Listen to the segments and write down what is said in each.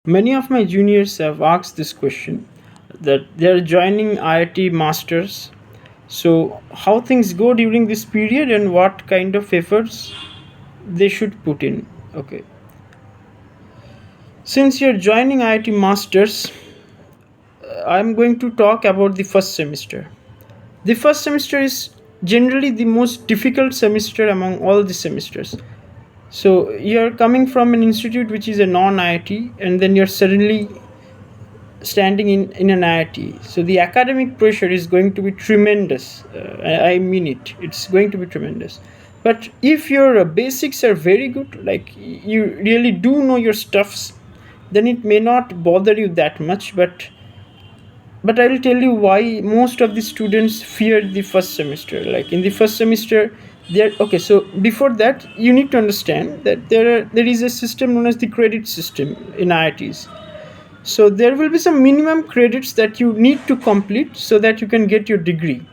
Many of my juniors have asked this question that they're joining IIT masters. So, how things go during this period and what kind of efforts they should put in. Okay. Since you're joining IIT masters, I'm going to talk about the first semester. The first semester is generally the most difficult semester among all the semesters. So, you're coming from an institute which is a non IIT, and then you're suddenly standing in an IIT. So the academic pressure is going to be tremendous. I mean it. It's going to be tremendous. But if your basics are very good, like you really do know your stuffs, then it may not bother you that much. But I will tell you why most of the students fear the first semester. Like in the first semester, they're okay. So before that, you need to understand that there is a system known as the credit system in IITs. So there will be some minimum credits that you need to complete so that you can get your degree.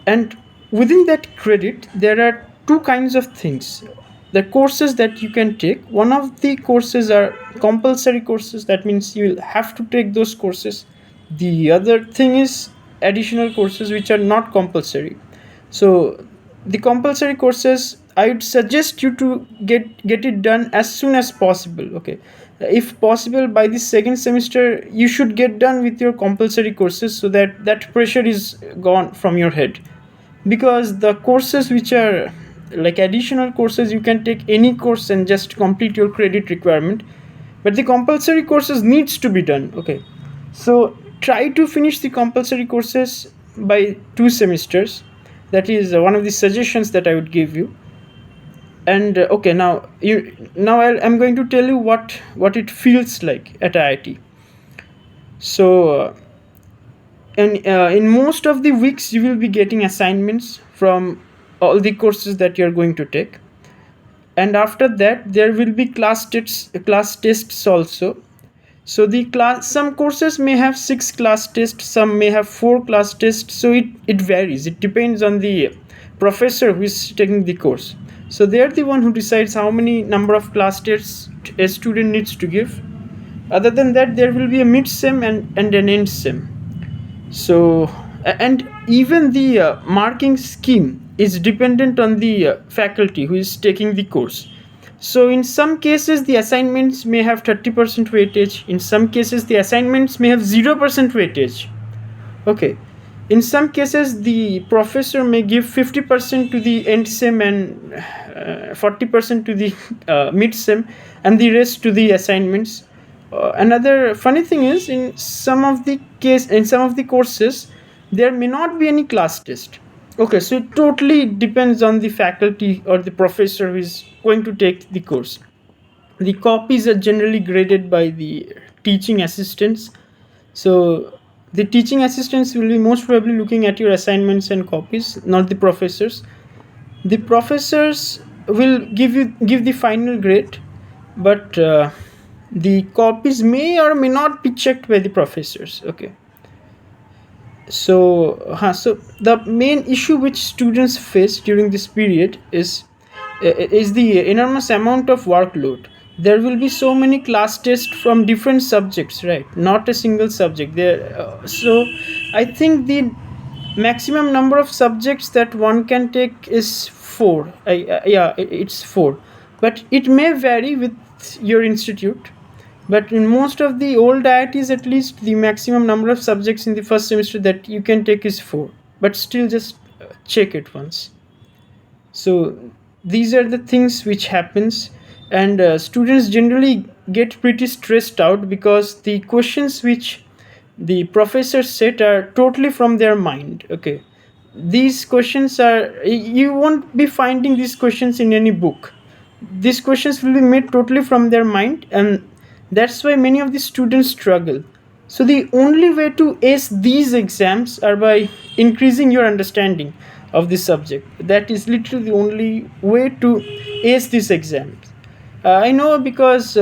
And within that credit, there are two kinds of things. The courses that you can take. One of the courses are compulsory courses. That means you will have to take those courses. The other thing is additional courses which are not compulsory. So the compulsory courses, I would suggest you to get it done as soon as possible. Okay, if possible by the second semester you should get done with your compulsory courses so that that pressure is gone from your head, because the courses which are like additional courses, you can take any course and just complete your credit requirement, but the compulsory courses needs to be done. Okay, so try to finish the compulsory courses by 2 semesters. That is one of the suggestions that I would give you. And okay, I'm going to tell you what it feels like at IIT. So and in most of the weeks you will be getting assignments from all the courses that you're going to take, and after that there will be class tests also. So the class, some courses may have 6 class tests, some may have 4 class tests. So it varies, it depends on the professor who is taking the course. So they're the one who decides how many number of class tests a student needs to give. Other than that, there will be a mid sem and an end sem. So and even the marking scheme is dependent on the faculty who is taking the course. So in some cases the assignments may have 30% weightage, in some cases the assignments may have 0% weightage. Okay, in some cases the professor may give 50% to the end sem and 40% to the mid sem, and the rest to the assignments. Another funny thing is, in some of the courses there may not be any class test. Okay, so it totally depends on the faculty or the professor who is going to take the course. The copies are generally graded by the teaching assistants. So the teaching assistants will be most probably looking at your assignments and copies, not the professors. The professors will give the final grade, but the copies may or may not be checked by the professors. Okay, so the main issue which students face during this period is the enormous amount of workload. There will be so many class tests from different subjects, right? Not a single subject there. So I think the maximum number of subjects that one can take is 4. It's 4, but it may vary with your institute. But in most of the old IITs, at least, the maximum number of subjects in the first semester that you can take is 4. But still, just check it once. So these are the things which happens, and students generally get pretty stressed out because the questions which the professors set are totally from their mind. Okay, these questions are, you won't be finding these questions in any book. These questions will be made totally from their mind, and that's why many of the students struggle. So the only way to ace these exams are by increasing your understanding of this subject. That is literally the only way to ace these exams. I know, because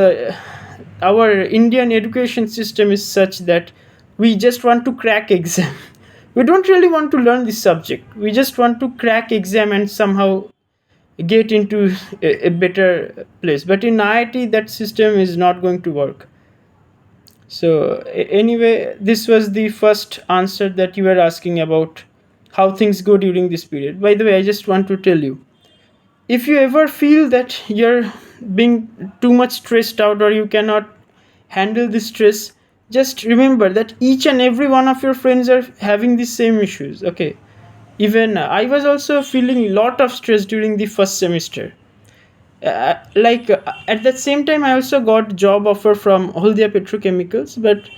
our Indian education system is such that we just want to crack exam. We don't really want to learn this subject. We just want to crack exam and somehow get into a better place. But in IIT, that system is not going to work. So anyway, this was the first answer that you were asking about how things go during this period. By the way, I just want to tell you, if you ever feel that you're being too much stressed out or you cannot handle the stress, just remember that each and every one of your friends are having the same issues. Okay, even I was also feeling a lot of stress during the first semester. At that same time, I also got job offer from Holdia Petrochemicals, but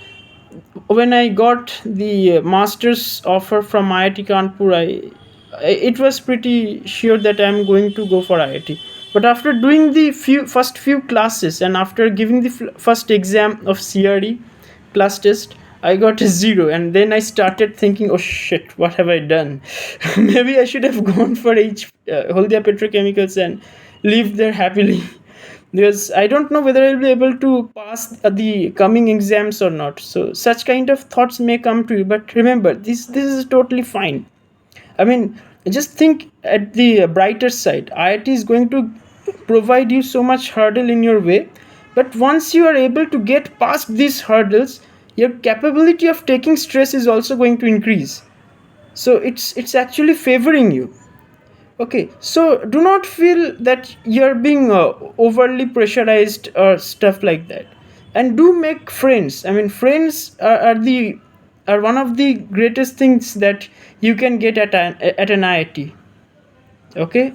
when I got the master's offer from IIT Kanpur, it was pretty sure that I'm going to go for IIT. But after doing the first few classes and after giving the first exam of CRE class test, I got a zero, and then I started thinking, "Oh shit, what have I done? Maybe I should have gone for Holdia Petrochemicals and lived there happily." Because I don't know whether I'll be able to pass the coming exams or not. So such kind of thoughts may come to you, but remember, this is totally fine. I mean, just think at the brighter side. IIT is going to provide you so much hurdle in your way, but once you are able to get past these hurdles, your capability of taking stress is also going to increase. So it's actually favoring you. Okay, so do not feel that you're being overly pressurized or stuff like that, and do make friends. I mean, friends are one of the greatest things that you can get at an IIT. Okay,